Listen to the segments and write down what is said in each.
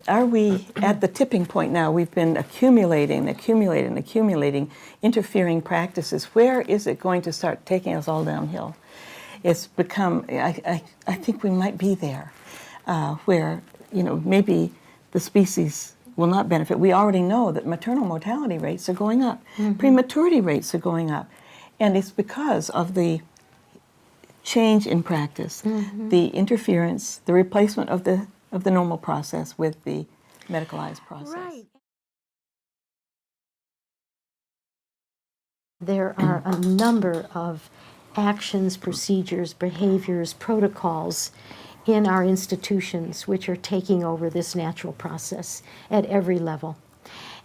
Are we at the tipping point now? We've been accumulating interfering practices. Where is it going to start taking us all downhill? It's become, I think we might be there, where, maybe the species will not benefit. We already know that maternal mortality rates are going up. Prematurity rates are going up. And it's because of the change in practice, the interference, the replacement of the normal process with the medicalized process. Right. There are a number of actions, procedures, behaviors, protocols in our institutions which are taking over this natural process at every level.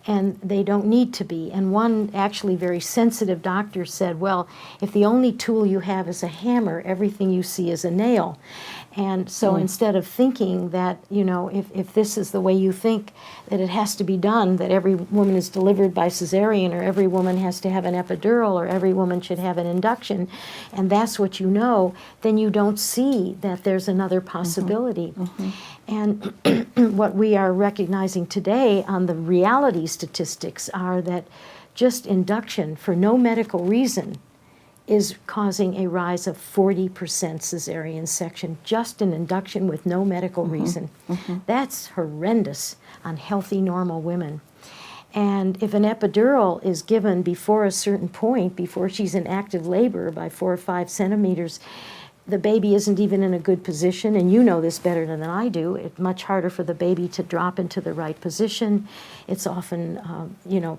And they don't need to be. And one actually very sensitive doctor said, well, if the only tool you have is a hammer, everything you see is a nail. And so instead of thinking that, if this is the way you think that it has to be done, that every woman is delivered by cesarean, or every woman has to have an epidural, or every woman should have an induction, and that's what you know, then you don't see that there's another possibility. And what we are recognizing today on the reality statistics are that just induction for no medical reason is causing a rise of 40% cesarean section, just an induction with no medical reason. That's horrendous on healthy, normal women. And if an epidural is given before a certain point, before she's in active labor by 4 or 5 centimeters, the baby isn't even in a good position, and you know this better than I do. It's much harder for the baby to drop into the right position. It's often,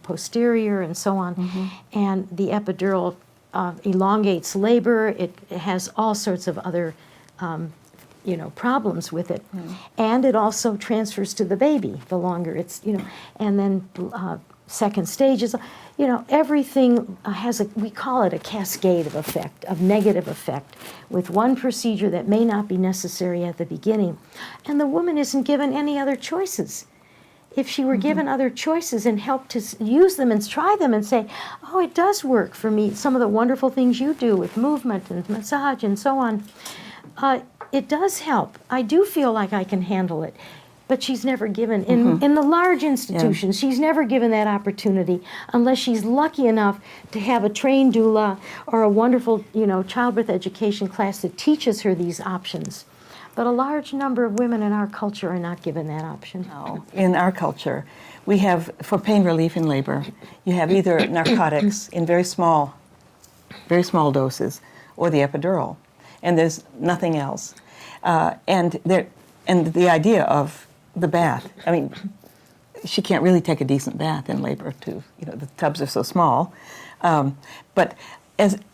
posterior and so on. And the epidural elongates labor. It has all sorts of other, problems with it. And it also transfers to the baby the longer it's, and then second stages. Everything has we call it a cascade of effect, of negative effect, with one procedure that may not be necessary at the beginning. And the woman isn't given any other choices. If she were given other choices and helped to use them and try them and say, oh, it does work for me, some of the wonderful things you do with movement and massage and so on, it does help. I do feel like I can handle it. But she's never given, in the large institutions, she's never given that opportunity unless she's lucky enough to have a trained doula or a wonderful, childbirth education class that teaches her these options. But a large number of women in our culture are not given that option. No. In our culture, we have, for pain relief in labor, you have either narcotics in very small doses, or the epidural, and there's nothing else. And the idea of the bath. I mean, she can't really take a decent bath in labor too. The tubs are so small. But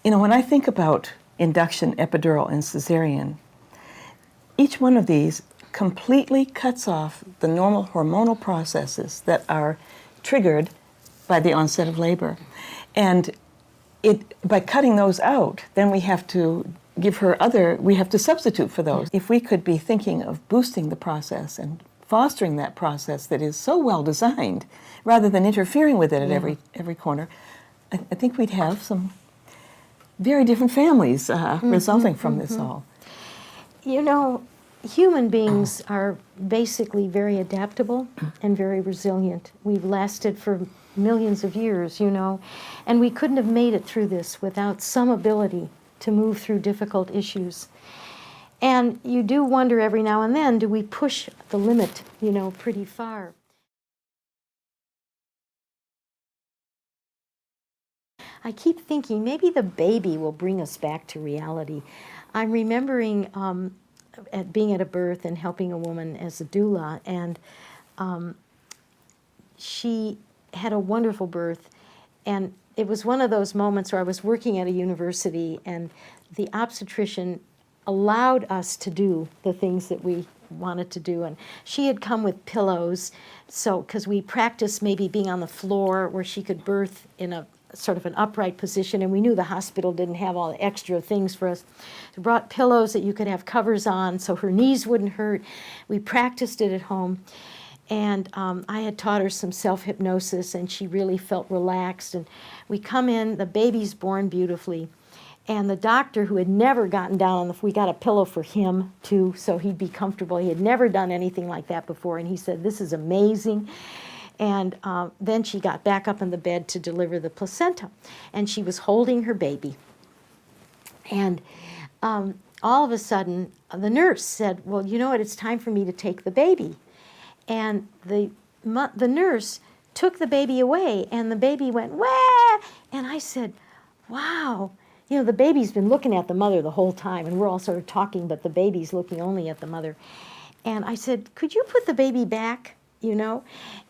when I think about induction, epidural, and cesarean, each one of these completely cuts off the normal hormonal processes that are triggered by the onset of labor. And by cutting those out, then we have to we have to substitute for those. If we could be thinking of boosting the process and fostering that process that is so well designed, rather than interfering with it at every corner, I think we'd have some very different families resulting from this all. Human beings are basically very adaptable and very resilient. We've lasted for millions of years, and we couldn't have made it through this without some ability to move through difficult issues. And you do wonder every now and then, do we push the limit, pretty far? I keep thinking maybe the baby will bring us back to reality. I'm remembering being at a birth and helping a woman as a doula, and she had a wonderful birth. And it was one of those moments where I was working at a university, and the obstetrician allowed us to do the things that we wanted to do. And she had come with pillows, because we practiced maybe being on the floor where she could birth in a sort of an upright position, and we knew the hospital didn't have all the extra things for us. We brought pillows that you could have covers on so her knees wouldn't hurt. We practiced it at home. And I had taught her some self-hypnosis, and she really felt relaxed. And we come in, the baby's born beautifully. And the doctor, who had never gotten down on we got a pillow for him too, so he'd be comfortable. He had never done anything like that before, and he said, "This is amazing." And then she got back up in the bed to deliver the placenta, and she was holding her baby. And all of a sudden, the nurse said, "Well, you know what? It's time for me to take the baby." And the nurse took the baby away, and the baby went, "Wah!" And I said, "Wow." You know, the baby's been looking at the mother the whole time, and we're all sort of talking, but the baby's looking only at the mother. And I said, "Could you put the baby back?" You know?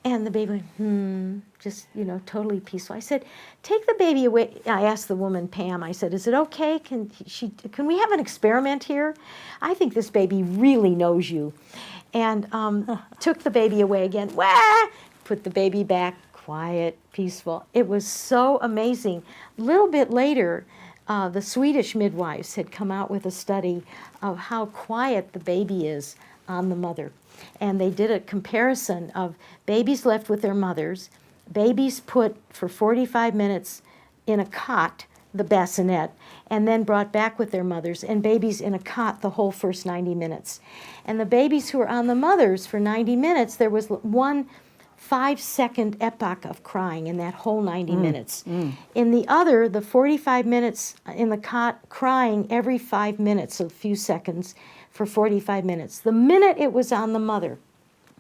And the baby went, just, you know, totally peaceful. I said, "Take the baby away." I asked the woman, Pam, I said, "Is it okay? Can we have an experiment here? I think this baby really knows you." And took the baby away again. Wah! Put the baby back, quiet, peaceful. It was so amazing. A little bit later, the Swedish midwives had come out with a study of how quiet the baby is on the mother. And they did a comparison of babies left with their mothers, babies put for 45 minutes in a cot, the bassinet, and then brought back with their mothers, and babies in a cot the whole first 90 minutes. And the babies who were on the mothers for 90 minutes, there was one 5-second epoch of crying in that whole 90 minutes. In the other, the 45 minutes in the cot, crying every 5 minutes, a few seconds for 45 minutes. The minute it was on the mother,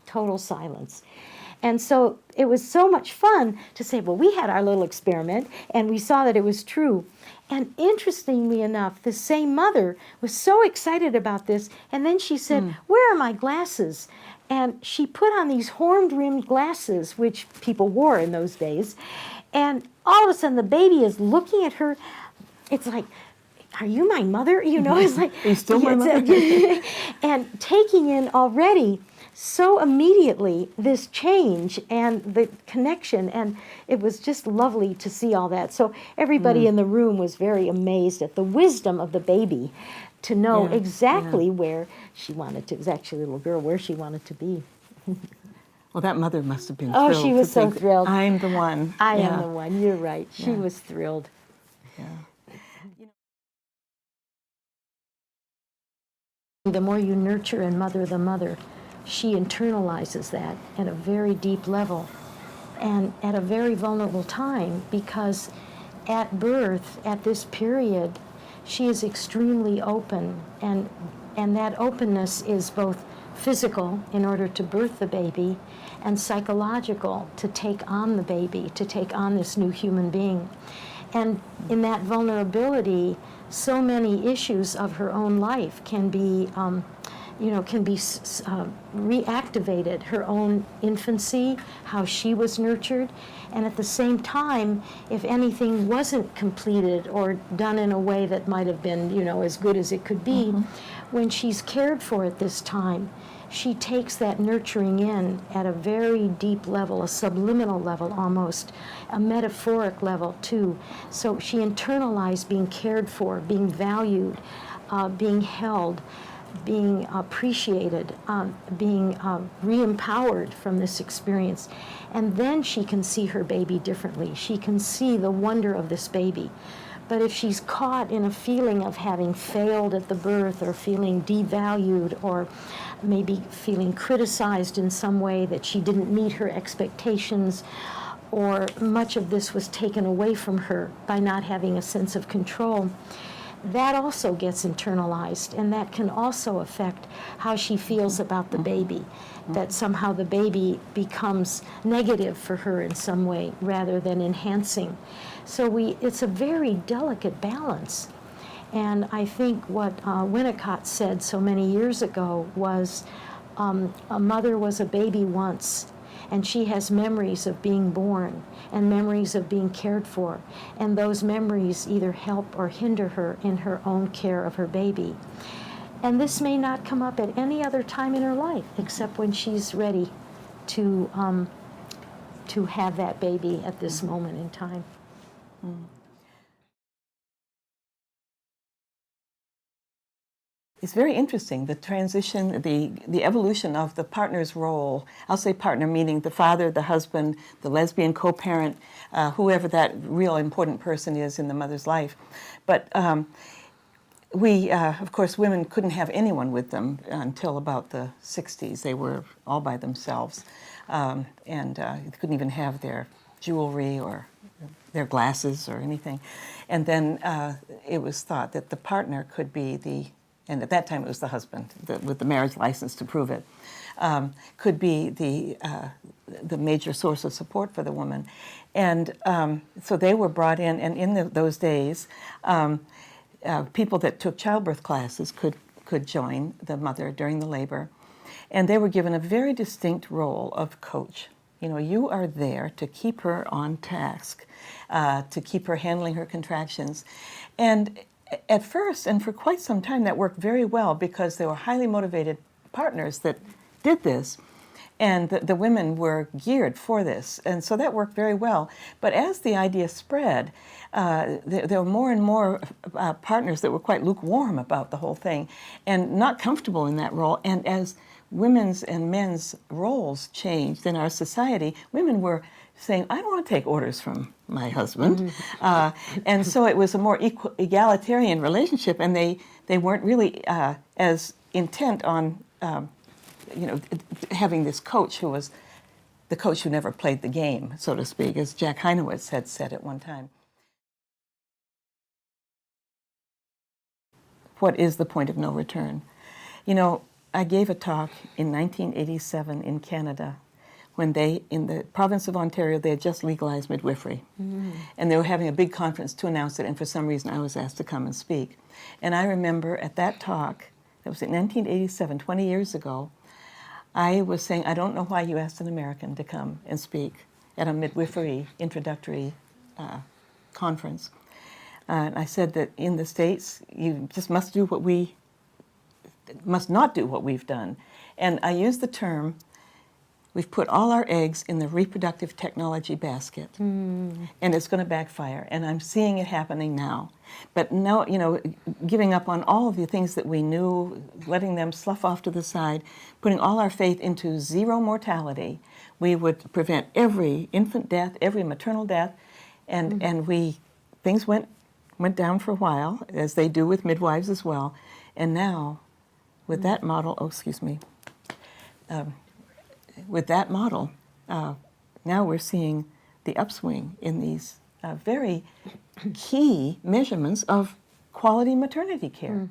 total silence. And so it was so much fun to say, well, we had our little experiment, and we saw that it was true. And interestingly enough, the same mother was so excited about this, and then she said, "Where are my glasses?" And she put on these horn-rimmed glasses, which people wore in those days, and all of a sudden the baby is looking at her. It's like, "Are you my mother?" You know, it's like, "Are you still my mother?" And taking in already so immediately this change and the connection, and it was just lovely to see all that. So everybody in the room was very amazed at the wisdom of the baby to know exactly where she wanted to. It was actually a little girl, where she wanted to be. Well, that mother must have been Oh, thrilled. she was to so think, thrilled. "I'm the one." I am the one. You're right. She Yeah. was thrilled. Yeah. The more you nurture and mother the mother, she internalizes that at a very deep level and at a very vulnerable time, because at birth, at this period, she is extremely open, and that openness is both physical in order to birth the baby and psychological to take on the baby, to take on this new human being. And in that vulnerability, so many issues of her own life can be reactivated. Her own infancy, how she was nurtured, and at the same time, if anything wasn't completed or done in a way that might have been, as good as it could be, when she's cared for at this time, she takes that nurturing in at a very deep level, a subliminal level almost, a metaphoric level too. So she internalized being cared for, being valued, being held, being appreciated, being re-empowered from this experience. And then she can see her baby differently. She can see the wonder of this baby. But if she's caught in a feeling of having failed at the birth, or feeling devalued, or maybe feeling criticized in some way that she didn't meet her expectations, or much of this was taken away from her by not having a sense of control, that also gets internalized, and that can also affect how she feels about the baby, that somehow the baby becomes negative for her in some way rather than enhancing. So it's a very delicate balance. And I think what Winnicott said so many years ago was, a mother was a baby once, and she has memories of being born and memories of being cared for, and those memories either help or hinder her in her own care of her baby. And this may not come up at any other time in her life except when she's ready to have that baby at this moment in time. it's very interesting, the transition, the evolution of the partner's role. I'll say partner meaning the father, the husband, the lesbian co-parent, whoever that real important person is in the mother's life. But of course, women couldn't have anyone with them until about the 60s. They were all by themselves, and they couldn't even have their jewelry or their glasses or anything. And then it was thought that the partner could be and at that time it was the husband, with the marriage license to prove it, could be the major source of support for the woman. And so they were brought in, and in those days, people that took childbirth classes could join the mother during the labor. And they were given a very distinct role of coach. You know, you are there to keep her on task, to keep her handling her contractions. And at first, and for quite some time, that worked very well because they were highly motivated partners that did this. And the women were geared for this. And so that worked very well. But as the idea spread, there were more and more partners that were quite lukewarm about the whole thing and not comfortable in that role. And as women's and men's roles changed in our society, women were saying, I don't want to take orders from my husband. And so it was a more egalitarian relationship, and they weren't really as intent on having this coach who was the coach who never played the game, so to speak, as Jack Heinowitz had said at one time. What is the point of no return? You know, I gave a talk in 1987 in Canada when in the province of Ontario, they had just legalized midwifery. And they were having a big conference to announce it, and for some reason I was asked to come and speak. And I remember at that talk, that was in 1987, 20 years ago, I was saying, I don't know why you asked an American to come and speak at a midwifery introductory conference. And I said that in the States, you just must not do what we've done. And I used the term, we've put all our eggs in the reproductive technology basket, and it's going to backfire. And I'm seeing it happening now. But no, giving up on all of the things that we knew, letting them slough off to the side, putting all our faith into zero mortality, we would prevent every infant death, every maternal death, and things went down for a while, as they do with midwives as well. And now, with that model, with that model, now we're seeing the upswing in these very key measurements of quality maternity care.